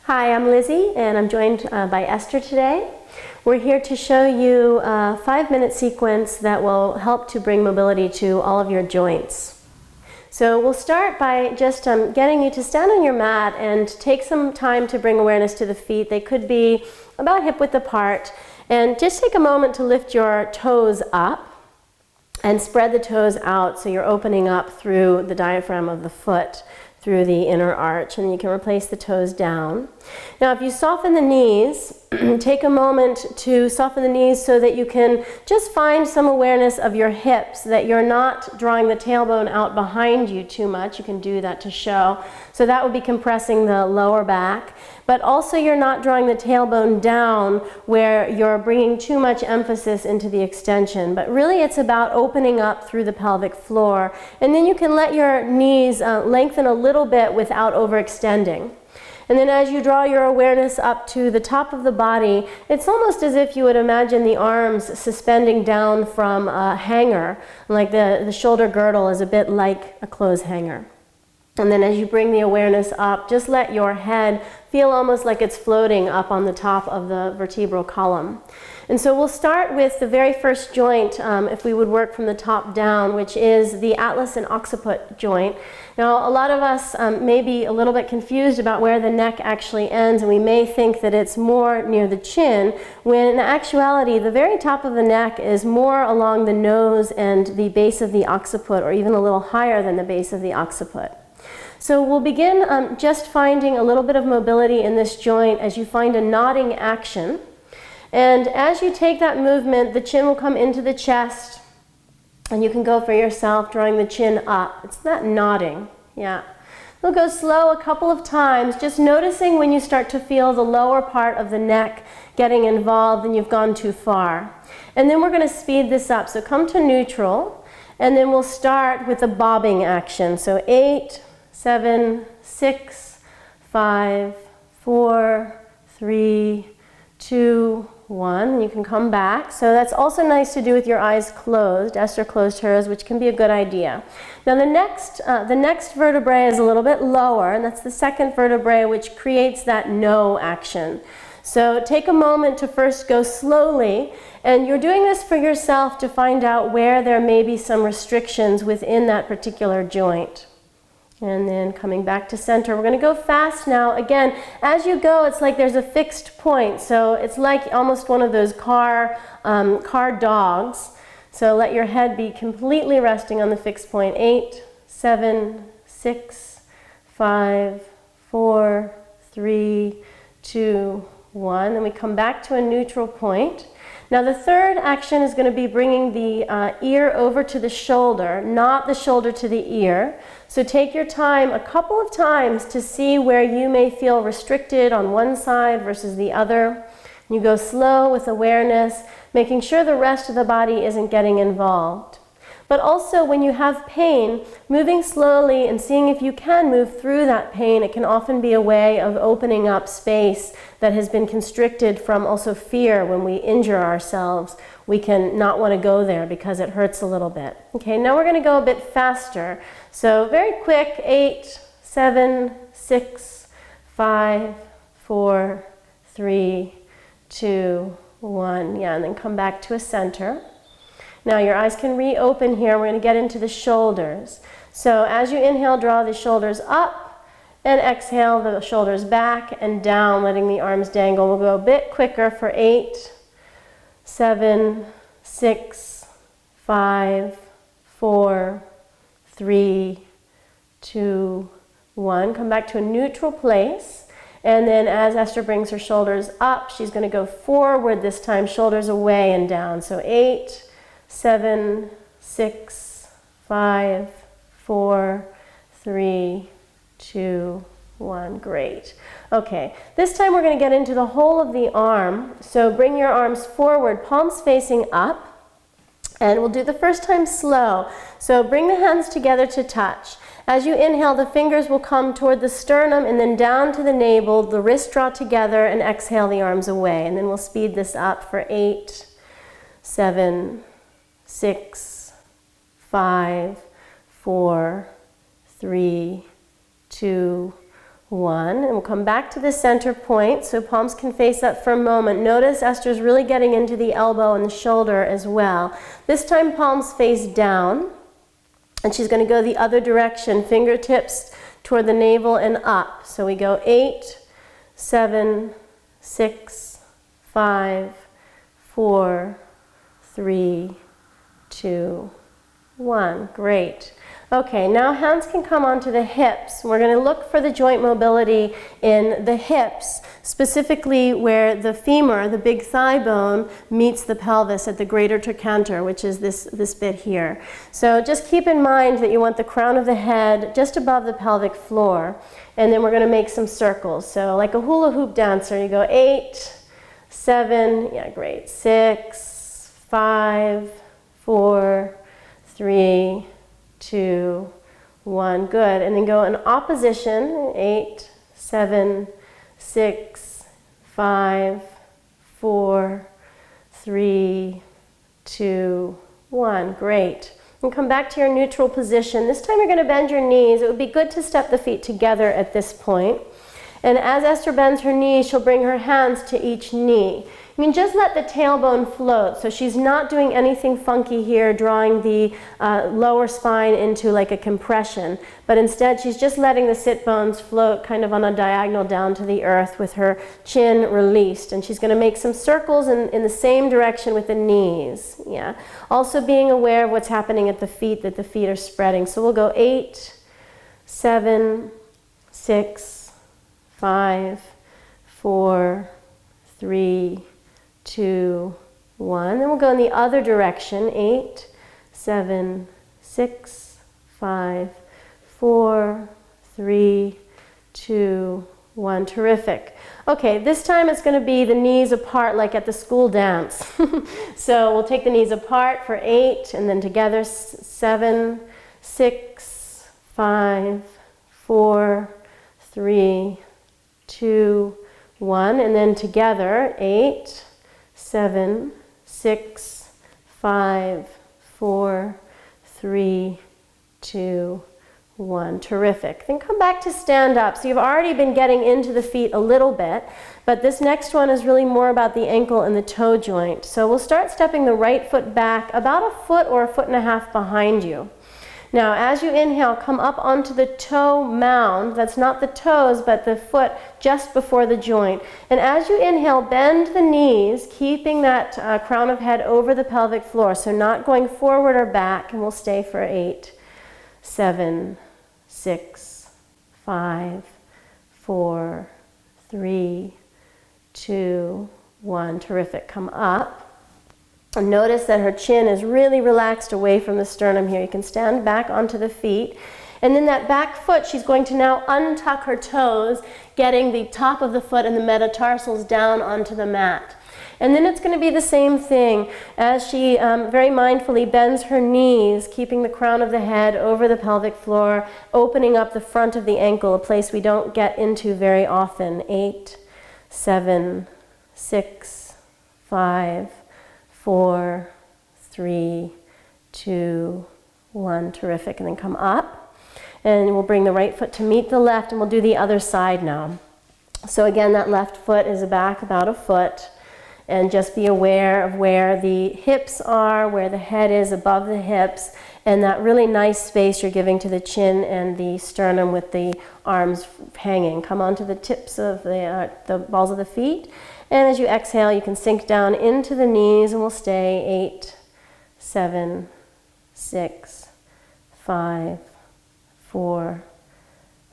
Hi, I'm Lizzie, and I'm joined by Esther today. We're here to show you a 5-minute sequence that will help to bring mobility to all of your joints. So we'll start by just getting you to stand on your mat and take some time to bring awareness to the feet. They could be about hip-width apart, and just take a moment to lift your toes up and spread the toes out so you're opening up through the diaphragm of the foot, through the inner arch, and you can replace the toes down. Now if you soften the knees, take a moment to soften the knees so that you can just find some awareness of your hips, that you're not drawing the tailbone out behind you too much. You can do that to show. So that would be compressing the lower back, but also you're not drawing the tailbone down where you're bringing too much emphasis into the extension. But really it's about opening up through the pelvic floor, and then you can let your knees lengthen a little bit without overextending. And then as you draw your awareness up to the top of the body, it's almost as if you would imagine the arms suspending down from a hanger, like the shoulder girdle is a bit like a clothes hanger. And then as you bring the awareness up, just let your head feel almost like it's floating up on the top of the vertebral column. And so we'll start with the very first joint, if we would work from the top down, which is the atlas and occiput joint. Now, a lot of us may be a little bit confused about where the neck actually ends, and we may think that it's more near the chin, when in actuality, the very top of the neck is more along the nose and the base of the occiput, or even a little higher than the base of the occiput. So we'll begin just finding a little bit of mobility in this joint as you find a nodding action. And as you take that movement, the chin will come into the chest, and you can go for yourself, drawing the chin up. It's that nodding, yeah. We'll go slow a couple of times, just noticing when you start to feel the lower part of the neck getting involved and you've gone too far. And then we're going to speed this up. So come to neutral, and then we'll start with the bobbing action. So 8, 7, 6, 5, 4, 3, 2, 1. You can come back. So that's also nice to do with your eyes closed. Esther closed hers, which can be a good idea. Now the next vertebrae is a little bit lower, and that's the second vertebrae, which creates that no action. So take a moment to first go slowly, and you're doing this for yourself to find out where there may be some restrictions within that particular joint. And then coming back to center. We're going to go fast now. Again, as you go, it's like there's a fixed point. So it's like almost one of those car dogs. So let your head be completely resting on the fixed point. 8, 7, 6, 5, 4, 3, 2, 1. And we come back to a neutral point. Now the third action is going to be bringing the ear over to the shoulder, not the shoulder to the ear. So take your time a couple of times to see where you may feel restricted on one side versus the other. You go slow with awareness, making sure the rest of the body isn't getting involved. But also when you have pain, moving slowly and seeing if you can move through that pain, it can often be a way of opening up space that has been constricted from also fear. When we injure ourselves, we can not want to go there because it hurts a little bit. Okay, now we're going to go a bit faster. So very quick, 8, 7, 6, 5, 4, 3, 2, 1. Yeah, and then come back to a center. Now your eyes can reopen here. We're going to get into the shoulders. So as you inhale, draw the shoulders up, and exhale the shoulders back and down, letting the arms dangle. We'll go a bit quicker for 8, 7, 6, 5, 4, 3, 2, 1. Come back to a neutral place. And then as Esther brings her shoulders up, she's going to go forward this time, shoulders away and down. So 8, 7, 6, 5, 4, 3, 2, 1. Great. Okay, this time we're going to get into the whole of the arm. So bring your arms forward, palms facing up, and we'll do the first time slow. So bring the hands together to touch. As you inhale, the fingers will come toward the sternum and then down to the navel, the wrists draw together, and exhale the arms away. And then we'll speed this up for 8, 7, 6, 5, 4, 3, 2, 1, and we'll come back to the center point so palms can face up for a moment. Notice Esther's really getting into the elbow and the shoulder as well. This time palms face down, and she's going to go the other direction, fingertips toward the navel and up. So we go 8, 7, 6, 5, 4, 3, 2, 1. Great. Okay, now hands can come onto the hips. We're going to look for the joint mobility in the hips, specifically where the femur, the big thigh bone, meets the pelvis at the greater trochanter, which is this bit here. So just keep in mind that you want the crown of the head just above the pelvic floor. And then we're going to make some circles. So like a hula hoop dancer, you go 8, 7, yeah, great, 6, 5, 4, 3, 2, 1, good. And then go in opposition, 8, 7, 6, 5, 4, 3, 2, 1, great. And come back to your neutral position. This time you're going to bend your knees. It would be good to step the feet together at this point. And as Esther bends her knees, she'll bring her hands to each knee. You can just let the tailbone float, so she's not doing anything funky here, drawing the lower spine into like a compression, but instead she's just letting the sit bones float kind of on a diagonal down to the earth with her chin released. And she's going to make some circles in the same direction with the knees. Yeah. Also being aware of what's happening at the feet, that the feet are spreading. So we'll go 8, 7, 6, 5, 4, 3, 2, 1. Then we'll go in the other direction. 8, 7, 6, 5, 4, 3, 2, 1. Terrific. Okay, this time it's going to be the knees apart like at the school dance. So we'll take the knees apart for 8 and then together 7, 6, 5, 4, 3, 2, 1. And then together 8, 7, 6, 5, 4, 3, 2, 1. Terrific. Then come back to stand up. So you've already been getting into the feet a little bit, but this next one is really more about the ankle and the toe joint. So we'll start stepping the right foot back about a foot or a foot and a half behind you. Now, as you inhale, come up onto the toe mound. That's not the toes, but the foot just before the joint. And as you inhale, bend the knees, keeping that crown of head over the pelvic floor. So not going forward or back, and we'll stay for 8, 7, 6, 5, 4, 3, 2, 1. Terrific. Come up. And notice that her chin is really relaxed away from the sternum here. You can stand back onto the feet. And then that back foot, she's going to now untuck her toes, getting the top of the foot and the metatarsals down onto the mat. And then it's going to be the same thing as she very mindfully bends her knees, keeping the crown of the head over the pelvic floor, opening up the front of the ankle, a place we don't get into very often. 8, 7, 6, 5, 4, 3, 2, 1. Terrific. And then come up. And we'll bring the right foot to meet the left, and we'll do the other side now. So again, that left foot is back about a foot. And just be aware of where the hips are, where the head is above the hips, and that really nice space you're giving to the chin and the sternum with the arms hanging. Come onto the tips of the balls of the feet. And as you exhale, you can sink down into the knees, and we'll stay 8, 7, 6, 5, 4,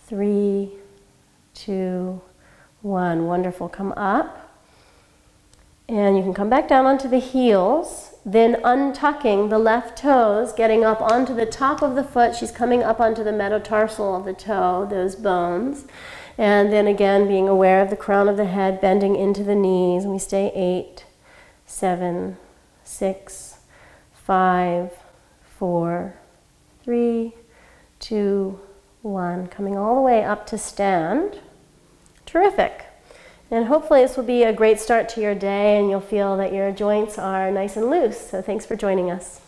3, 2, 1. Wonderful. Come up. And you can come back down onto the heels, then untucking the left toes, getting up onto the top of the foot. She's coming up onto the metatarsal of the toe, those bones. And then again, being aware of the crown of the head, bending into the knees. And we stay 8, 7, 6, 5, 4, 3, 2, 1. Coming all the way up to stand. Terrific. And hopefully this will be a great start to your day, and you'll feel that your joints are nice and loose. So thanks for joining us.